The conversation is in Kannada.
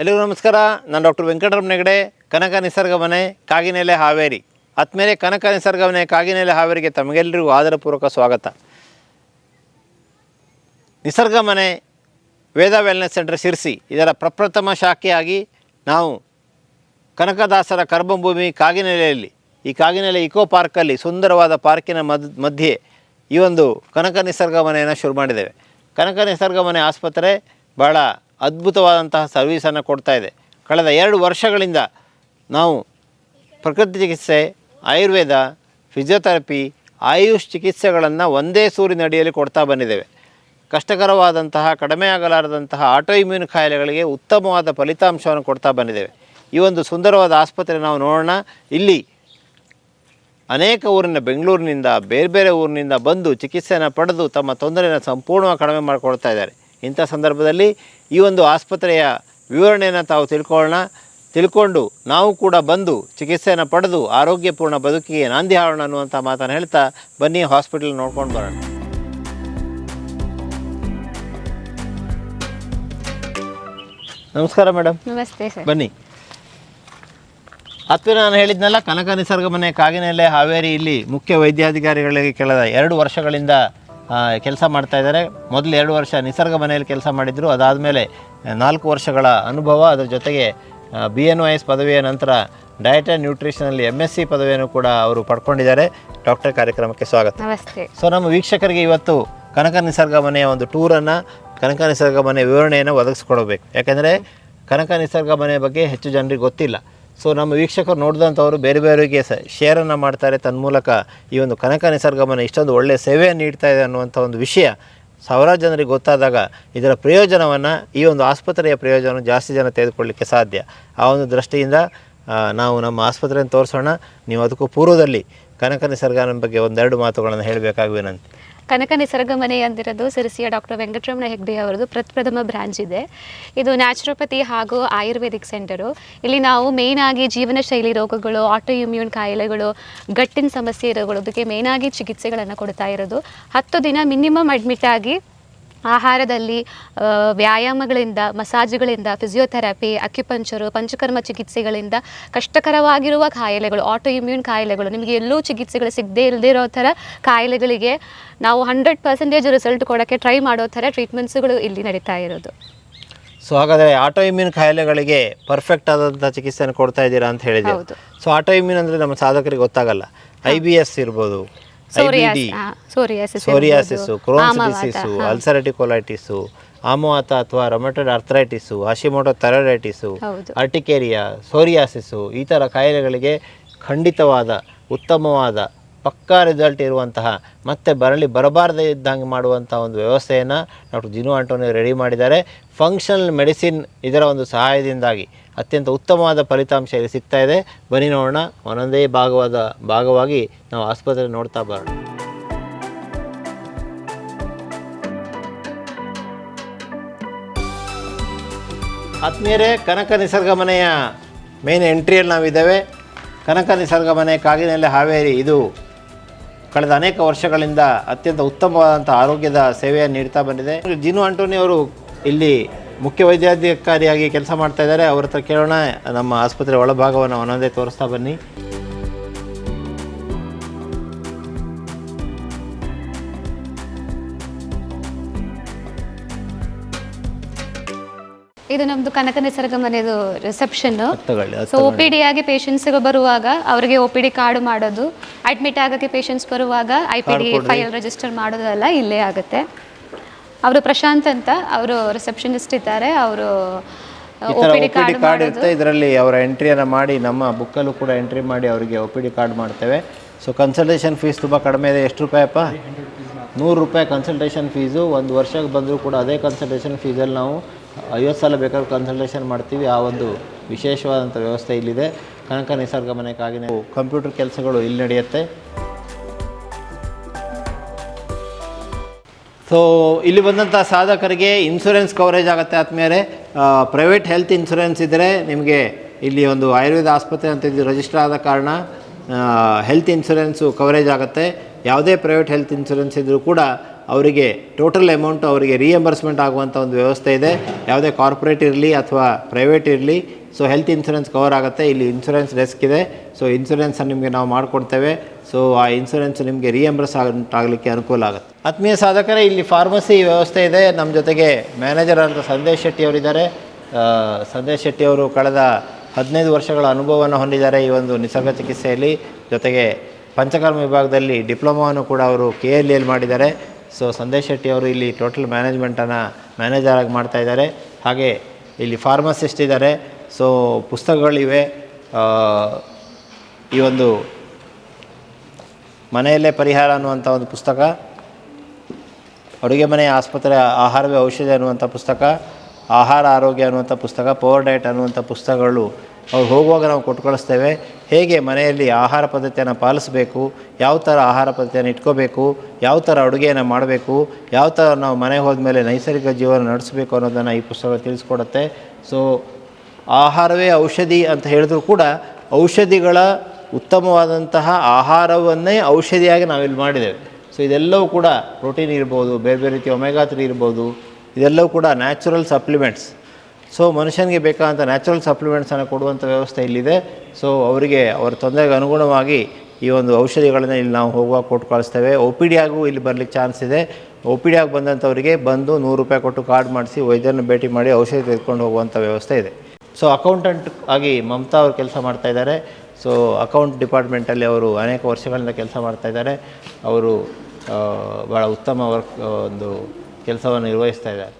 ಎಲ್ಲರಿಗೂ ನಮಸ್ಕಾರ. ನಾನು ಡಾಕ್ಟರ್ ವೆಂಕಟರಮಣ ಹೆಗಡೆ, ಕನಕ ನಿಸರ್ಗ ಮನೆ, ಕಾಗಿನೆಲೆ, ಹಾವೇರಿ. ಆದಮೇಲೆ ಕನಕ ನಿಸರ್ಗ ಮನೆ, ಕಾಗಿನೆಲೆ, ಹಾವೇರಿಗೆ ತಮಗೆಲ್ಲರಿಗೂ ಆದರಪೂರ್ವಕ ಸ್ವಾಗತ. ನಿಸರ್ಗ ಮನೆ ವೇದ ವೆಲ್ನೆಸ್ ಸೆಂಟರ್ ಶಿರ್ಸಿ ಇದರ ಪ್ರಪ್ರಥಮ ಶಾಖೆಯಾಗಿ ನಾವು ಕನಕದಾಸರ ಕರ್ಮಭೂಮಿ ಕಾಗಿನೆಲೆಯಲ್ಲಿ, ಈ ಕಾಗಿನೆಲೆ ಇಕೋ ಪಾರ್ಕಲ್ಲಿ ಸುಂದರವಾದ ಪಾರ್ಕಿನ ಮಧ್ಯೆ ಈ ಒಂದು ಕನಕ ನಿಸರ್ಗ ಮನೆಯನ್ನು ಶುರು ಮಾಡಿದ್ದೇವೆ. ಕನಕ ನಿಸರ್ಗ ಮನೆ ಆಸ್ಪತ್ರೆ ಭಾಳ ಅದ್ಭುತವಾದಂತಹ ಸರ್ವೀಸನ್ನು ಕೊಡ್ತಾ ಇದೆ. ಕಳೆದ 2 ವರ್ಷಗಳಿಂದ ನಾವು ಪ್ರಕೃತಿ ಚಿಕಿತ್ಸೆ, ಆಯುರ್ವೇದ, ಫಿಸಿಯೋಥೆರಪಿ, ಆಯುಷ್ ಚಿಕಿತ್ಸೆಗಳನ್ನು ಒಂದೇ ಸೂರಿನಡಿಯಲ್ಲಿ ಕೊಡ್ತಾ ಬಂದಿದ್ದೇವೆ. ಕಷ್ಟಕರವಾದಂತಹ, ಕಡಿಮೆ ಆಗಲಾರದಂತಹ ಆಟೋಇಮ್ಯೂನ್ ಕಾಯಿಲೆಗಳಿಗೆ ಉತ್ತಮವಾದ ಫಲಿತಾಂಶವನ್ನು ಕೊಡ್ತಾ ಬಂದಿದ್ದೇವೆ. ಈ ಒಂದು ಸುಂದರವಾದ ಆಸ್ಪತ್ರೆ ನಾವು ನೋಡೋಣ. ಇಲ್ಲಿ ಅನೇಕ ಊರಿನ, ಬೆಂಗಳೂರಿನಿಂದ, ಬೇರೆ ಬೇರೆ ಊರಿನಿಂದ ಬಂದು ಚಿಕಿತ್ಸೆಯನ್ನು ಪಡೆದು ತಮ್ಮ ತೊಂದರೆಯನ್ನು ಸಂಪೂರ್ಣವಾಗಿ ಕಡಿಮೆ ಮಾಡಿಕೊಳ್ತಾ ಇದ್ದಾರೆ. ಇಂಥ ಸಂದರ್ಭದಲ್ಲಿ ಈ ಒಂದು ಆಸ್ಪತ್ರೆಯ ವಿವರಣೆಯನ್ನು ತಾವು ತಿಳ್ಕೊಂಡು ನಾವು ಕೂಡ ಬಂದು ಚಿಕಿತ್ಸೆಯನ್ನು ಪಡೆದು ಆರೋಗ್ಯಪೂರ್ಣ ಬದುಕಿಗೆ ನಾಂದಿ ಹಾಡೋಣ ಅನ್ನುವಂಥ ಮಾತನ್ನು ಹೇಳ್ತಾ ಬನ್ನಿ ಹಾಸ್ಪಿಟಲ್ ನೋಡ್ಕೊಂಡು ಬರೋಣ. ನಮಸ್ಕಾರ ಮೇಡಮ್. ನಮಸ್ತೆ ಸರ್. ಬನ್ನಿ. ಆತ್ಮೀಯ, ನಾನು ಹೇಳಿದ್ನಲ್ಲ, ಕನಕ ನಿಸರ್ಗ ಮನೆ, ಕಾಗಿನೆಲೆ, ಹಾವೇರಿ ಇಲ್ಲಿ ಮುಖ್ಯ ವೈದ್ಯಾಧಿಕಾರಿಗಳಿಗೆ ಕಳೆದ 2 ವರ್ಷಗಳಿಂದ ಕೆಲಸ ಮಾಡ್ತಾ ಇದ್ದಾರೆ. ಮೊದಲು 2 ವರ್ಷ ನಿಸರ್ಗ ಮನೆಯಲ್ಲಿ ಕೆಲಸ ಮಾಡಿದರು. ಅದಾದಮೇಲೆ 4 ವರ್ಷಗಳ ಅನುಭವ, ಅದರ ಜೊತೆಗೆ BNYS ಪದವಿಯ ನಂತರ ಡಯಟ್ ಆ್ಯಂಡ್ ನ್ಯೂಟ್ರಿಷನಲ್ಲಿ MSc ಪದವಿಯನ್ನು ಕೂಡ ಅವರು ಪಡ್ಕೊಂಡಿದ್ದಾರೆ. ಡಾಕ್ಟರ್, ಕಾರ್ಯಕ್ರಮಕ್ಕೆ ಸ್ವಾಗತ. ನಮಸ್ತೆ. ಸೊ ನಮ್ಮ ವೀಕ್ಷಕರಿಗೆ ಇವತ್ತು ಕನಕ ನಿಸರ್ಗ ಮನೆಯ ಒಂದು ಟೂರನ್ನು, ಕನಕ ನಿಸರ್ಗ ಮನೆ ವಿವರಣೆಯನ್ನು ಒದಗಿಸ್ಕೊಡಬೇಕು. ಯಾಕೆಂದರೆ ಕನಕ ನಿಸರ್ಗ ಮನೆ ಬಗ್ಗೆ ಹೆಚ್ಚು ಜನರಿಗೆ ಗೊತ್ತಿಲ್ಲ. ಸೊ ನಮ್ಮ ವೀಕ್ಷಕರು ನೋಡಿದಂಥವರು ಬೇರೆ ಬೇರೆಯವರಿಗೆ ಶೇರನ್ನು ಮಾಡ್ತಾರೆ. ತನ್ಮೂಲಕ ಈ ಒಂದು ಕನಕ ನಿಸರ್ಗ ಮನೆ ಇಷ್ಟೊಂದು ಒಳ್ಳೆಯ ಸೇವೆಯನ್ನು ನೀಡ್ತಾ ಇದೆ ಅನ್ನುವಂಥ ಒಂದು ವಿಷಯ ಸಾವಿರಾರು ಜನರಿಗೆ ಗೊತ್ತಾದಾಗ ಇದರ ಪ್ರಯೋಜನವನ್ನು, ಈ ಒಂದು ಆಸ್ಪತ್ರೆಯ ಪ್ರಯೋಜನ ಜಾಸ್ತಿ ಜನ ತೆಗೆದುಕೊಳ್ಳಲಿಕ್ಕೆ ಸಾಧ್ಯ. ಆ ಒಂದು ದೃಷ್ಟಿಯಿಂದ ನಾವು ನಮ್ಮ ಆಸ್ಪತ್ರೆಯನ್ನು ತೋರಿಸೋಣ. ನೀವು ಅದಕ್ಕೂ ಪೂರ್ವದಲ್ಲಿ ಕನಕ ನಿಸರ್ಗನ ಬಗ್ಗೆ 1-2 ಮಾತುಗಳನ್ನು ಹೇಳಬೇಕಾಗಿ ವಿನಂತಿ. ಕನಕ ನಿಸರ್ಗ ಮನೆ ಅಂದಿರೋದು ಸಿರಿಸಿಯ ಡಾಕ್ಟರ್ ವೆಂಕಟರಮಣ ಹೆಗ್ಡೆ ಅವರದು ಪ್ರಪ್ರಥಮ ಬ್ರಾಂಚ್ ಇದೆ. ಇದು ನ್ಯಾಚುರೋಪತಿ ಹಾಗೂ ಆಯುರ್ವೇದಿಕ್ ಸೆಂಟರು. ಇಲ್ಲಿ ನಾವು ಮೇಯ್ನಾಗಿ ಜೀವನ ಶೈಲಿ ರೋಗಗಳು, ಆಟೋಇಮ್ಯೂನ್ ಕಾಯಿಲೆಗಳು, ಗಟ್ಟಿನ ಸಮಸ್ಯೆ ಇರೋದಕ್ಕೆ ಮೇಯ್ನಾಗಿ ಚಿಕಿತ್ಸೆಗಳನ್ನು ಕೊಡ್ತಾ ಇರೋದು. 10 ದಿನ ಮಿನಿಮಮ್ ಅಡ್ಮಿಟ್ ಆಗಿ ಆಹಾರದಲ್ಲಿ, ವ್ಯಾಯಾಮಗಳಿಂದ, ಮಸಾಜ್ಗಳಿಂದ, ಫಿಸಿಯೋಥೆರಪಿ, ಅಕ್ಯುಪಂಚರು, ಪಂಚಕರ್ಮ ಚಿಕಿತ್ಸೆಗಳಿಂದ ಕಷ್ಟಕರವಾಗಿರುವ ಕಾಯಿಲೆಗಳು, ಆಟೋಇಮ್ಯೂನ್ ಕಾಯಿಲೆಗಳು, ನಿಮಗೆ ಎಲ್ಲೂ ಚಿಕಿತ್ಸೆಗಳು ಸಿಗದೇ ಇಲ್ಲದೇ ಇರೋ ಥರ ಕಾಯಿಲೆಗಳಿಗೆ ನಾವು 100% ರಿಸಲ್ಟ್ ಕೊಡೋಕ್ಕೆ ಟ್ರೈ ಮಾಡೋ ಥರ ಟ್ರೀಟ್ಮೆಂಟ್ಸ್ಗಳು ಇಲ್ಲಿ ನಡೀತಾ ಇರೋದು. ಸೊ ಹಾಗಾದರೆ ಆಟೋಇಮ್ಯೂನ್ ಕಾಯಿಲೆಗಳಿಗೆ ಪರ್ಫೆಕ್ಟ್ ಆದಂಥ ಚಿಕಿತ್ಸೆಯನ್ನು ಕೊಡ್ತಾ ಇದ್ದೀರಾ ಅಂತ ಹೇಳಿದೆ. ಸೊ ಆಟೋಇಮ್ಯೂನ್ ಅಂದರೆ ನಮ್ಮ ಸಾಧಕರಿಗೆ ಗೊತ್ತಾಗಲ್ಲ. IBS ಇರ್ಬೋದು, ಸೋರಿಯಾಸಿಸ್ಸು, ಕ್ರೋನ್ಸ್ ಡಿಸೀಸು, ಅಲ್ಸರೇಟಿವ್ ಕೊಲೈಟಿಸು, ಆಮೋವಾತ ಅಥವಾ ರೊಮಟೈಡ್ ಆರ್ಥರೈಟಿಸು, ಹಾಶಿಮೋಟೋ ಥೈರಾಯ್ಡೈಟಿಸು, ಅರ್ಟಿಕೇರಿಯಾ, ಸೋರಿಯಾಸಿಸ್ಸು, ಈ ಥರ ಕಾಯಿಲೆಗಳಿಗೆ ಖಂಡಿತವಾದ, ಉತ್ತಮವಾದ, ಪಕ್ಕಾ ರಿಸಲ್ಟ್ ಇರುವಂತಹ, ಮತ್ತೆ ಬರಬಾರದೇ ಇದ್ದಂಗೆ ಮಾಡುವಂಥ ಒಂದು ವ್ಯವಸ್ಥೆಯನ್ನು ಡಾಕ್ಟರ್ ಜಿನು ಆಂಟೋನಿಯೋ ರೆಡಿ ಮಾಡಿದ್ದಾರೆ. ಫಂಕ್ಷನಲ್ ಮೆಡಿಸಿನ್ ಇದರ ಒಂದು ಸಹಾಯದಿಂದಾಗಿ ಅತ್ಯಂತ ಉತ್ತಮವಾದ ಫಲಿತಾಂಶ ಇಲ್ಲಿ ಸಿಗ್ತಾ ಇದೆ. ಬನ್ನಿ ನೋಡೋಣ. ಒಂದೊಂದೇ ಭಾಗವಾಗಿ ನಾವು ಆಸ್ಪತ್ರೆ ನೋಡ್ತಾ ಬರೋಣ. ಆತ್ಮೀಯರೇ, ಕನಕ ನಿಸರ್ಗ ಮನೆಯ ಮೇನ್ ಎಂಟ್ರಿಯಲ್ಲಿ ನಾವಿದ್ದೇವೆ. ಕನಕ ನಿಸರ್ಗ ಮನೆ, ಕಾಗಿನೆಲೆ, ಹಾವೇರಿ ಇದು ಕಳೆದ ಅನೇಕ ವರ್ಷಗಳಿಂದ ಅತ್ಯಂತ ಉತ್ತಮವಾದಂಥ ಆರೋಗ್ಯದ ಸೇವೆಯನ್ನು ನೀಡ್ತಾ ಬಂದಿದೆ. ಜಿನು ಆಂಟೋನಿ ಅವರು ಇಲ್ಲಿ ಮುಖ್ಯ ವೈದ್ಯಾಧಿಕಾರಿಯಾಗಿ ಕೆಲಸ ಮಾಡ್ತಾ ಇದ್ದಾರೆ. ಅವ್ರ ಹತ್ರ ಕೇಳೋಣ. ನಮ್ಮ ಆಸ್ಪತ್ರೆ ಒಳಭಾಗವನ್ನು ಒಂದೊಂದೇ ತೋರಿಸ್ತಾ ಬನ್ನಿ. ಇದು ನಮ್ಮದು ಕನಕ ನಿಸರ್ಗ ಮನೆದು ರಿಸೆಪ್ಷನ್. ಸೊ OPD ಆಗಿ ಪೇಷಂಟ್ಸ್ಗೆ ಬರುವಾಗ ಅವರಿಗೆ OPD ಕಾರ್ಡ್ ಮಾಡೋದು, ಅಡ್ಮಿಟ್ ಆಗೋಕ್ಕೆ ಪೇಷಂಟ್ಸ್ ಬರುವಾಗ IPD ಫೈಲ್ ರಿಜಿಸ್ಟರ್ ಮಾಡೋದೆಲ್ಲ ಇಲ್ಲೇ ಆಗುತ್ತೆ. ಅವರು ಪ್ರಶಾಂತ್ ಅಂತ, ಅವರು ರಿಸೆಪ್ಷನಿಸ್ಟ್ ಇದ್ದಾರೆ. ಅವರು OPD ಕಾರ್ಡ್ ಇರುತ್ತೆ. ಇದರಲ್ಲಿ ಅವರ ಎಂಟ್ರಿಯನ್ನು ಮಾಡಿ ನಮ್ಮ ಬುಕ್ಕಲ್ಲೂ ಕೂಡ ಎಂಟ್ರಿ ಮಾಡಿ ಅವರಿಗೆ OPD ಕಾರ್ಡ್ ಮಾಡ್ತೇವೆ. ಸೊ ಕನ್ಸಲ್ಟೇಷನ್ ಫೀಸ್ ತುಂಬ ಕಡಿಮೆ ಇದೆ. ಎಷ್ಟು ರೂಪಾಯಪ್ಪ? 100 ರೂಪಾಯಿ ಕನ್ಸಲ್ಟೇಷನ್ ಫೀಸು. 1 ವರ್ಷಕ್ಕೆ ಬಂದರೂ ಕೂಡ ಅದೇ ಕನ್ಸಲ್ಟೇಷನ್ ಫೀಸಲ್ಲಿ ನಾವು 50 ಸಲ ಬೇಕಾದ್ರೆ ಕನ್ಸಲ್ಟೇಷನ್ ಮಾಡ್ತೀವಿ. ಆ ಒಂದು ವಿಶೇಷವಾದಂಥ ವ್ಯವಸ್ಥೆ ಇಲ್ಲಿದೆ. ಕನಕ ನಿಸರ್ಗ ಮನೆಗಾಗಿ ಕಂಪ್ಯೂಟರ್ ಕೆಲಸಗಳು ಇಲ್ಲಿ ನಡೆಯುತ್ತೆ. ಸೊ ಇಲ್ಲಿ ಬಂದಂಥ ಸಾಧಕರಿಗೆ ಇನ್ಶೂರೆನ್ಸ್ ಕವರೇಜ್ ಆಗುತ್ತೆ. ಆದಮೇಲೆ ಪ್ರೈವೇಟ್ ಹೆಲ್ತ್ ಇನ್ಶೂರೆನ್ಸ್ ಇದ್ದರೆ ನಿಮಗೆ ಇಲ್ಲಿ ಒಂದು ಆಯುರ್ವೇದ ಆಸ್ಪತ್ರೆ ಅಂತ ಇದು ರಿಜಿಸ್ಟರ್ ಆದ ಕಾರಣ ಹೆಲ್ತ್ ಇನ್ಶೂರೆನ್ಸು ಕವರೇಜ್ ಆಗುತ್ತೆ. ಯಾವುದೇ ಪ್ರೈವೇಟ್ ಹೆಲ್ತ್ ಇನ್ಶೂರೆನ್ಸ್ ಇದ್ದರೂ ಕೂಡ ಅವರಿಗೆ ಟೋಟಲ್ ಅಮೌಂಟು ಅವರಿಗೆ ರಿಯಂಬರ್ಸ್ಮೆಂಟ್ ಆಗುವಂಥ ಒಂದು ವ್ಯವಸ್ಥೆ ಇದೆ. ಯಾವುದೇ ಕಾರ್ಪೊರೇಟ್ ಇರಲಿ ಅಥವಾ ಪ್ರೈವೇಟ್ ಇರಲಿ, ಸೊ ಹೆಲ್ತ್ ಇನ್ಶೂರೆನ್ಸ್ ಕವರ್ ಆಗುತ್ತೆ. ಇಲ್ಲಿ ಇನ್ಶೂರೆನ್ಸ್ ಡೆಸ್ಕ್ ಇದೆ. ಸೊ ಇನ್ಶೂರೆನ್ಸನ್ನು ನಿಮಗೆ ನಾವು ಮಾಡಿಕೊಡ್ತೇವೆ. ಸೊ ಆ ಇನ್ಶೂರೆನ್ಸ್ ನಿಮಗೆ ರಿಯಂಬರ್ಸ್ ಆಗಲಿಕ್ಕೆ ಅನುಕೂಲ ಆಗುತ್ತೆ. ಆತ್ಮೀಯ ಸಾಧಕರೇ, ಇಲ್ಲಿ ಫಾರ್ಮಸಿ ವ್ಯವಸ್ಥೆ ಇದೆ. ನಮ್ಮ ಜೊತೆಗೆ ಮ್ಯಾನೇಜರ್ ಅಂತ ಸಂದೇಶ್ ಶೆಟ್ಟಿ ಅವರಿದ್ದಾರೆ. ಸಂದೇಶ್ ಶೆಟ್ಟಿ ಅವರು ಕಳೆದ 15 ವರ್ಷಗಳ ಅನುಭವವನ್ನು ಹೊಂದಿದ್ದಾರೆ ಈ ಒಂದು ನಿಸರ್ಗ ಚಿಕಿತ್ಸೆಯಲ್ಲಿ. ಜೊತೆಗೆ ಪಂಚಕರ್ಮ ವಿಭಾಗದಲ್ಲಿ ಡಿಪ್ಲೊಮಾವನ್ನು ಕೂಡ ಅವರು KLEಯಲ್ಲಿ ಮಾಡಿದ್ದಾರೆ. ಸೊ ಸಂದೇಶ್ ಶೆಟ್ಟಿ ಅವರು ಇಲ್ಲಿ ಟೋಟಲ್ ಮ್ಯಾನೇಜ್ಮೆಂಟನ್ನು ಮ್ಯಾನೇಜರಾಗಿ ಮಾಡ್ತಾಯಿದ್ದಾರೆ. ಹಾಗೆ ಇಲ್ಲಿ ಫಾರ್ಮಸಿಸ್ಟ್ ಇದ್ದಾರೆ. ಸೊ ಪುಸ್ತಕಗಳಿವೆ. ಈ ಒಂದು ಮನೆಯಲ್ಲೇ ಪರಿಹಾರ ಅನ್ನುವಂಥ ಒಂದು ಪುಸ್ತಕ, ಅಡುಗೆ ಮನೆ ಆಸ್ಪತ್ರೆ ಆಹಾರವೇ ಔಷಧಿ ಅನ್ನುವಂಥ ಪುಸ್ತಕ, ಆಹಾರ ಆರೋಗ್ಯ ಅನ್ನುವಂಥ ಪುಸ್ತಕ, ಪವರ್ ಡಯಟ್ ಅನ್ನುವಂಥ ಪುಸ್ತಕಗಳು ಅವ್ರು ಹೋಗುವಾಗ ನಾವು ಕೊಟ್ಟು ಕಳಿಸ್ತೇವೆ. ಹೇಗೆ ಮನೆಯಲ್ಲಿ ಆಹಾರ ಪದ್ಧತಿಯನ್ನು ಪಾಲಿಸಬೇಕು, ಯಾವ ಥರ ಆಹಾರ ಪದ್ಧತಿಯನ್ನು ಇಟ್ಕೋಬೇಕು, ಯಾವ ಥರ ಅಡುಗೆಯನ್ನು ಮಾಡಬೇಕು, ಯಾವ ಥರ ನಾವು ಮನೆಗೆ ಹೋದ್ಮೇಲೆ ನೈಸರ್ಗಿಕ ಜೀವನ ನಡೆಸಬೇಕು ಅನ್ನೋದನ್ನು ಈ ಪುಸ್ತಕ ತಿಳಿಸ್ಕೊಡುತ್ತೆ. ಸೊ ಆಹಾರವೇ ಔಷಧಿ ಅಂತ ಹೇಳಿದ್ರು ಕೂಡ ಔಷಧಿಗಳ ಉತ್ತಮವಾದಂತಹ ಆಹಾರವನ್ನೇ ಔಷಧಿಯಾಗಿ ನಾವಿಲ್ಲಿ ಮಾಡಿದ್ದೇವೆ. ಸೊ ಇದೆಲ್ಲವೂ ಕೂಡ ಪ್ರೋಟೀನ್ ಇರ್ಬೋದು, ಬೇರೆ ಬೇರೆ ರೀತಿಯ ಒಮೆಗಾ 3 ಇರ್ಬೋದು, ಇದೆಲ್ಲವೂ ಕೂಡ ನ್ಯಾಚುರಲ್ ಸಪ್ಲಿಮೆಂಟ್ಸ್. ಸೊ ಮನುಷ್ಯನಿಗೆ ಬೇಕಾದಂಥ ನ್ಯಾಚುರಲ್ ಸಪ್ಲಿಮೆಂಟ್ಸನ್ನು ಕೊಡುವಂಥ ವ್ಯವಸ್ಥೆ ಇಲ್ಲಿದೆ. ಸೊ ಅವರಿಗೆ ಅವರ ತೊಂದರೆಗೆ ಅನುಗುಣವಾಗಿ ಈ ಒಂದು ಔಷಧಿಗಳನ್ನು ಇಲ್ಲಿ ನಾವು ಹೋಗುವಾಗ ಕೊಟ್ಟು ಕಳಿಸ್ತೇವೆ. OPD ಆಗು ಇಲ್ಲಿ ಬರಲಿಕ್ಕೆ ಚಾನ್ಸ್ ಇದೆ. OPD ಆಗಿ ಬಂದಂಥವರಿಗೆ ಬಂದು ₹100 ಕೊಟ್ಟು ಕಾರ್ಡ್ ಮಾಡಿಸಿ ವೈದ್ಯರನ್ನು ಭೇಟಿ ಮಾಡಿ ಔಷಧಿ ತೆಗೆದುಕೊಂಡು ಹೋಗುವಂಥ ವ್ಯವಸ್ಥೆ ಇದೆ. ಸೊ ಅಕೌಂಟೆಂಟ್ ಆಗಿ ಮಮತಾ ಅವರು ಕೆಲಸ ಮಾಡ್ತಾಯಿದ್ದಾರೆ. ಸೊ ಅಕೌಂಟ್ ಡಿಪಾರ್ಟ್ಮೆಂಟಲ್ಲಿ ಅವರು ಅನೇಕ ವರ್ಷಗಳಿಂದ ಕೆಲಸ ಮಾಡ್ತಾಯಿದ್ದಾರೆ. ಅವರು ಭಾಳ ಉತ್ತಮ ಒಂದು ಕೆಲಸವನ್ನು ನಿರ್ವಹಿಸ್ತಾ ಇದ್ದಾರೆ.